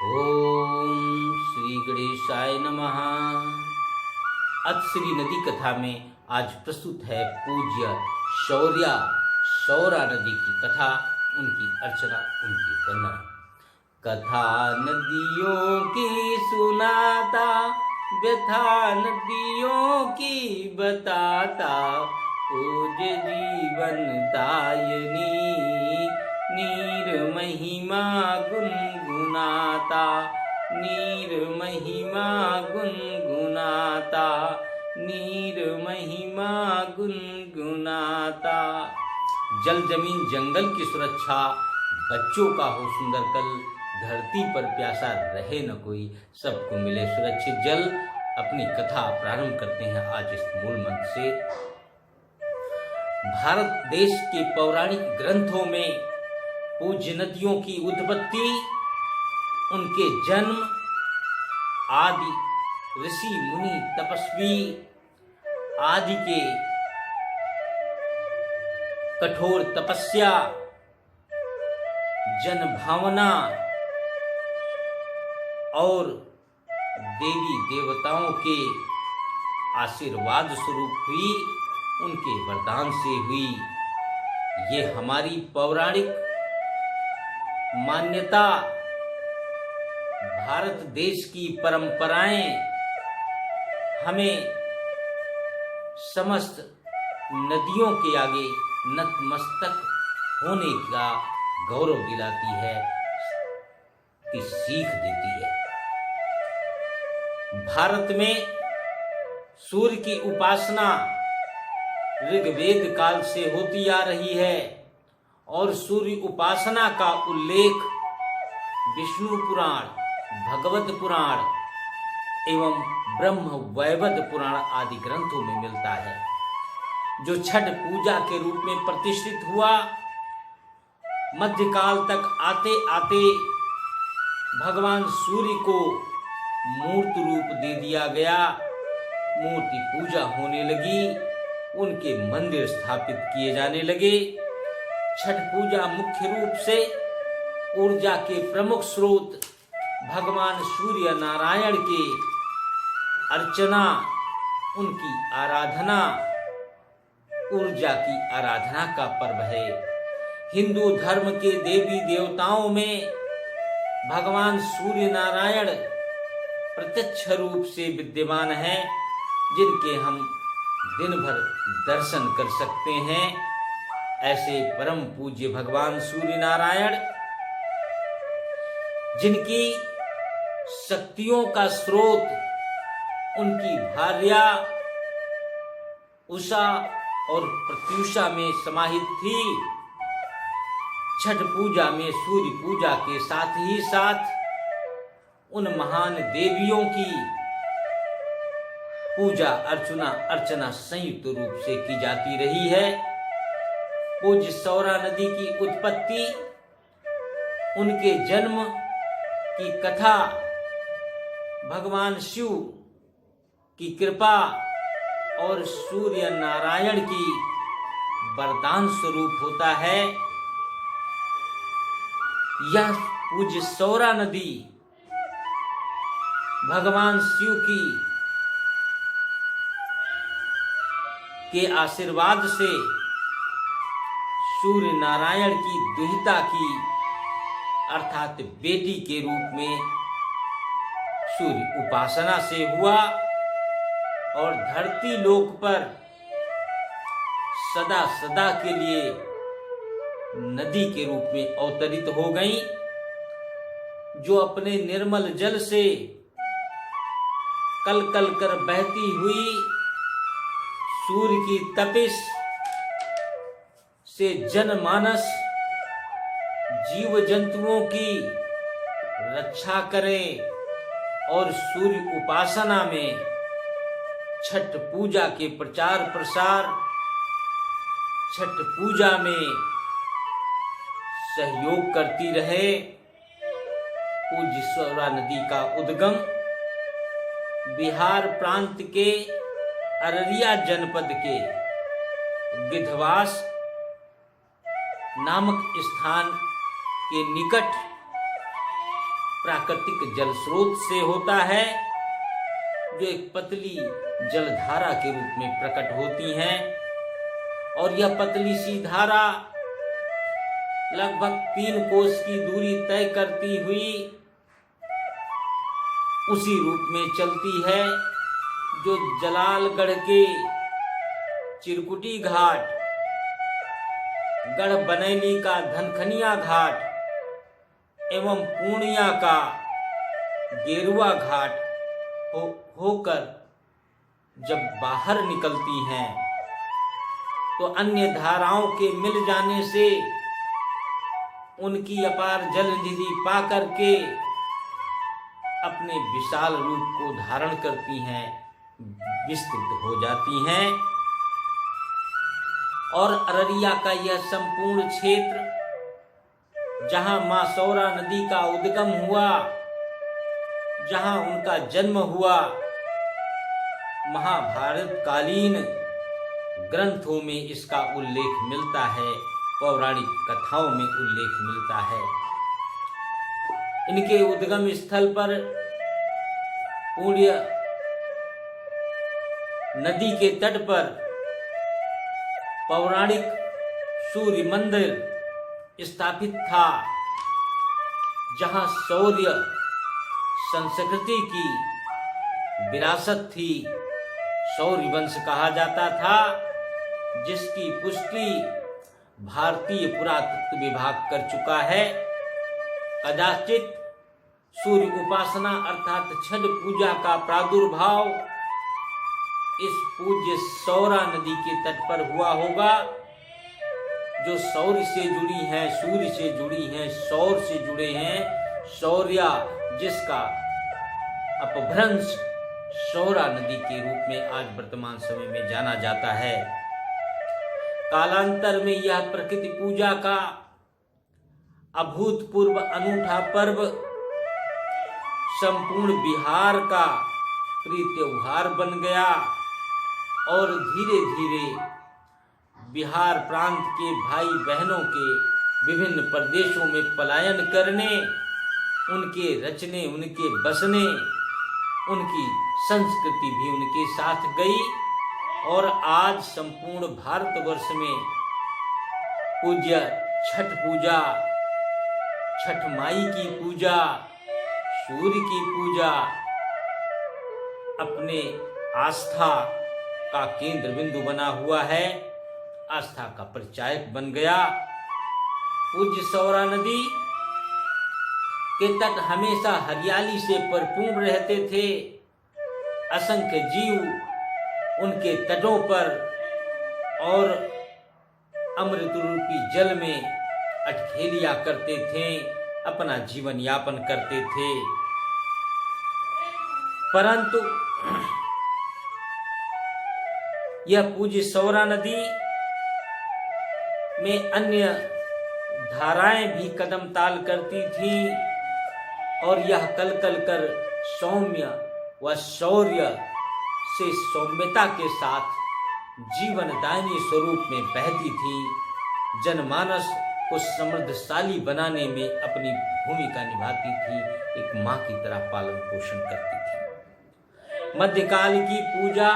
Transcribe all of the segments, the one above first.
ओम श्री गणेशाय नमः। आज श्री नदी कथा में आज प्रस्तुत है पूज्य शौरा नदी की कथा, उनकी अर्चना, उनकी वंदना। कथा नदियों की सुनाता, व्यथा नदियों की बताता, पूज्य जीवन दायनी नीर महिमा गुनगुनाता, नीर महिमा गुनगुनाता, नीर महिमा गुनगुनाता। जल जमीन जंगल की सुरक्षा, बच्चों का हो सुंदर कल, धरती पर प्यासा रहे न कोई, सबको मिले सुरक्षित जल। अपनी कथा प्रारंभ करते हैं आज इस मूल मंत्र से। भारत देश के पौराणिक ग्रंथों में पूज्य नदियों की उत्पत्ति, उनके जन्म, आदि ऋषि मुनि तपस्वी आदि के कठोर तपस्या, जन भावना और देवी देवताओं के आशीर्वाद स्वरूप हुई, उनके वरदान से हुई। ये हमारी पौराणिक मान्यता, भारत देश की परंपराएं हमें समस्त नदियों के आगे नतमस्तक होने का गौरव दिलाती है, की सीख देती है। भारत में सूर्य की उपासना ऋग्वेद काल से होती आ रही है और सूर्य उपासना का उल्लेख विष्णु पुराण, भगवत पुराण एवं ब्रह्म वैवर्त पुराण आदि ग्रंथों में मिलता है। जो छठ पूजा के रूप में प्रतिष्ठित हुआ, मध्यकाल तक आते आते भगवान सूर्य को मूर्त रूप दे दिया गया, मूर्ति पूजा होने लगी, उनके मंदिर स्थापित किए जाने लगे। छठ पूजा मुख्य रूप से ऊर्जा के प्रमुख स्रोत भगवान सूर्य नारायण के अर्चना, उनकी आराधना, ऊर्जा की आराधना का पर्व है। हिंदू धर्म के देवी देवताओं में भगवान सूर्य नारायण प्रत्यक्ष रूप से विद्यमान हैं, जिनके हम दिन भर दर्शन कर सकते हैं। ऐसे परम पूज्य भगवान सूर्य नारायण, जिनकी शक्तियों का स्रोत उनकी भार्या उषा और प्रत्युषा में समाहित थी, छठ पूजा में सूर्य पूजा के साथ ही साथ उन महान देवियों की पूजा अर्चना संयुक्त रूप से की जाती रही है। पूज्य शौरा नदी की उत्पत्ति, उनके जन्म की कथा भगवान शिव की कृपा और सूर्य नारायण की वरदान स्वरूप होता है। यह पूज्य शौरा नदी भगवान शिव के आशीर्वाद से सूर्य नारायण की दुहिता की अर्थात बेटी के रूप में सूर्य उपासना से हुआ और धरती लोक पर सदा सदा के लिए नदी के रूप में अवतरित हो गई, जो अपने निर्मल जल से कल कल कर बहती हुई सूर्य की तपिश से जनमानस जीव जंतुओं की रक्षा करें और सूर्य उपासना में, छठ पूजा के प्रचार प्रसार, छठ पूजा में सहयोग करती रहे। पूज्य शौरा नदी का उद्गम बिहार प्रांत के अररिया जनपद के गिधवास नामक स्थान के निकट प्राकृतिक जल स्रोत से होता है, जो एक पतली जलधारा के रूप में प्रकट होती हैं। और यह पतली सी धारा लगभग 3 कोस की दूरी तय करती हुई उसी रूप में चलती है जो जलालगढ़ के चिरकुटी घाट, गढ़ बनैली का धनखनिया घाट एवं पूर्णिया का गेरुआ घाट होकर जब बाहर निकलती हैं तो अन्य धाराओं के मिल जाने से उनकी अपार जल निधि पा करके अपने विशाल रूप को धारण करती हैं, विस्तृत हो जाती हैं। और अररिया का यह संपूर्ण क्षेत्र जहां मां सौरा नदी का उद्गम हुआ, जहां उनका जन्म हुआ, महाभारत कालीन ग्रंथों में इसका उल्लेख मिलता है, पौराणिक कथाओं में उल्लेख मिलता है। इनके उद्गम स्थल पर पूर्य नदी के तट पर पौराणिक सूर्य मंदिर स्थापित था, जहां शौर्य संस्कृति की विरासत थी। शौर्य वंश कहा जाता था, जिसकी पुष्टि भारतीय पुरातत्व विभाग कर चुका है। कदाचित सूर्य उपासना अर्थात छठ पूजा का प्रादुर्भाव इस पूज्य सौरा नदी के तट पर हुआ होगा, जो सौर्य से जुड़ी हैं, सूर्य से जुड़ी हैं, सौर से जुड़े हैं। शौर्या, जिसका अपभ्रंश सौरा नदी के रूप में आज वर्तमान समय में जाना जाता है। कालांतर में यह प्रकृति पूजा का अभूतपूर्व अनूठा पर्व संपूर्ण बिहार का प्रिय त्योहार बन गया और धीरे धीरे बिहार प्रांत के भाई बहनों के विभिन्न प्रदेशों में पलायन करने, उनके रचने, उनके बसने, उनकी संस्कृति भी उनके साथ गई और आज संपूर्ण भारतवर्ष में पूज्य छठ पूजा, छठ माई की पूजा, सूर्य की पूजा अपने आस्था का केंद्र बिंदु बना हुआ है, आस्था का परिचायक बन गया। पूज्य सौरा नदी के तट हमेशा हरियाली से भरपूर रहते थे। असंख्य जीव उनके तटों पर और अमृत रूपी जल में अटखेलिया करते थे, अपना जीवन यापन करते थे। परंतु यह पूज्य सौरा नदी में अन्य धाराएं भी कदम ताल करती थी और यह कल कल कर सौम्य व शौर्य से सौम्यता के साथ जीवनदायिनी स्वरूप में बहती थी। जनमानस को समृद्धशाली बनाने में अपनी भूमिका निभाती थी, एक मां की तरह पालन पोषण करती थी। मध्यकाल की पूजा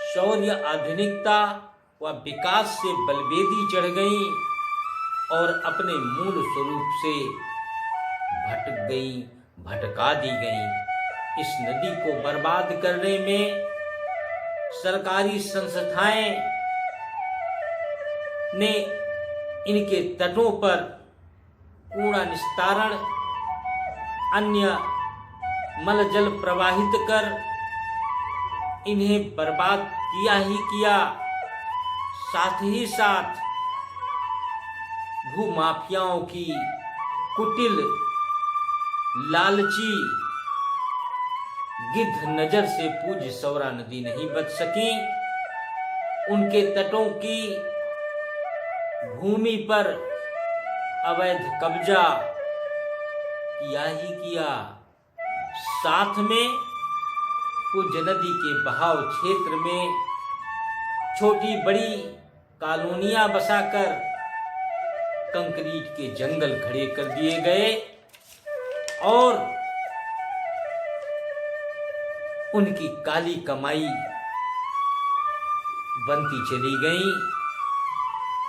शौर्य, आधुनिकता व विकास से बलवेदी चढ़ गई और अपने मूल स्वरूप से भटक गई, भटका दी गई। इस नदी को बर्बाद करने में सरकारी संस्थाएं ने इनके तटों पर कूड़ा निस्तारण, अन्य मल जल प्रवाहित कर इन्हें बर्बाद किया ही किया। साथ ही साथ भूमाफियाओं की कुटिल, लालची, गिद्ध नजर से पूज्य सौरा नदी नहीं बच सकी। उनके तटों की भूमि पर अवैध कब्जा किया ही किया। साथ में पूज्य नदी के बहाव क्षेत्र में छोटी बड़ी कॉलोनियां बसाकर कंक्रीट के जंगल खड़े कर दिए गए और उनकी काली कमाई बनती चली गई।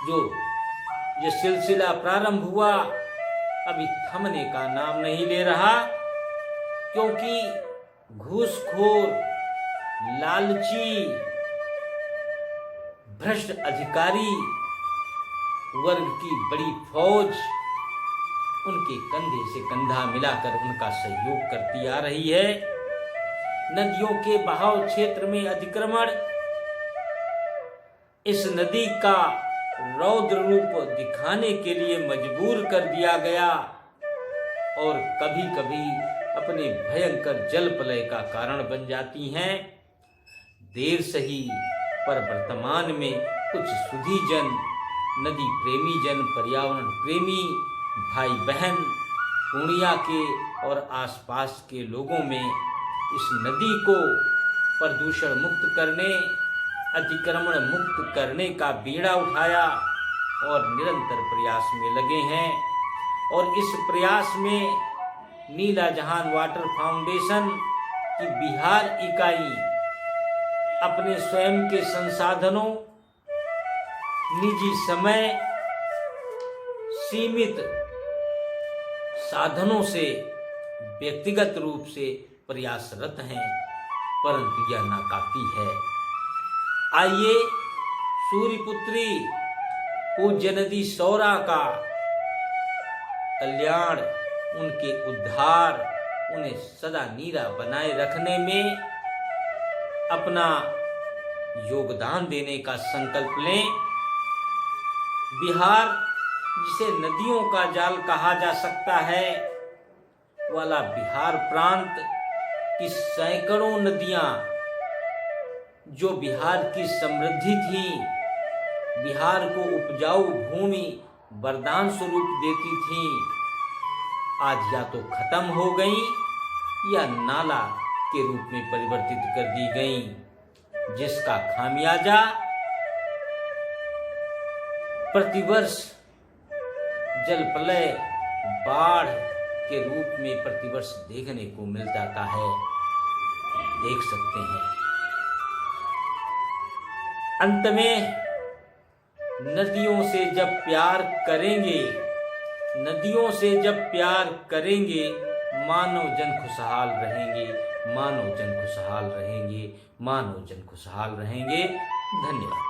जो ये सिलसिला प्रारंभ हुआ अभी थमने का नाम नहीं ले रहा, क्योंकि घूसखोर, लालची, भ्रष्ट अधिकारी वर्ग की बड़ी फौज उनके कंधे से कंधा मिलाकर उनका सहयोग करती आ रही है। नदियों के बहाव क्षेत्र में अतिक्रमण इस नदी का रौद्र रूप दिखाने के लिए मजबूर कर दिया गया और कभी कभी अपने भयंकर जल प्रलय का कारण बन जाती हैं। देर सही पर वर्तमान में कुछ सुधी जन, नदी प्रेमी जन, पर्यावरण प्रेमी भाई बहन पूर्णिया के और आसपास के लोगों में इस नदी को प्रदूषण मुक्त करने, अतिक्रमण मुक्त करने का बीड़ा उठाया और निरंतर प्रयास में लगे हैं। और इस प्रयास में नीला जहान वाटर फाउंडेशन की बिहार इकाई अपने स्वयं के संसाधनों, निजी समय, सीमित साधनों से व्यक्तिगत रूप से प्रयासरत हैं, परंतु यह नाकाफी है। आइए सूर्यपुत्री पूज्य नदी सौरा का कल्याण, उनके उद्धार, उन्हें सदा नीरा बनाए रखने में अपना योगदान देने का संकल्प लें। बिहार, जिसे नदियों का जाल कहा जा सकता है, वाला बिहार प्रांत की सैकड़ों नदियां जो बिहार की समृद्धि थी, बिहार को उपजाऊ भूमि वरदान स्वरूप देती थी, आज या तो खत्म हो गई या नाला के रूप में परिवर्तित कर दी गई, जिसका खामियाजा प्रतिवर्ष जल प्रलय, बाढ़ के रूप में प्रतिवर्ष देखने को मिल जाता है। देख सकते हैं अंत में नदियों से जब प्यार करेंगे, नदियों से जब प्यार करेंगे, मानव जन खुशहाल रहेंगे, मानव जन खुशहाल रहेंगे, मानव जन खुशहाल रहेंगे। धन्यवाद।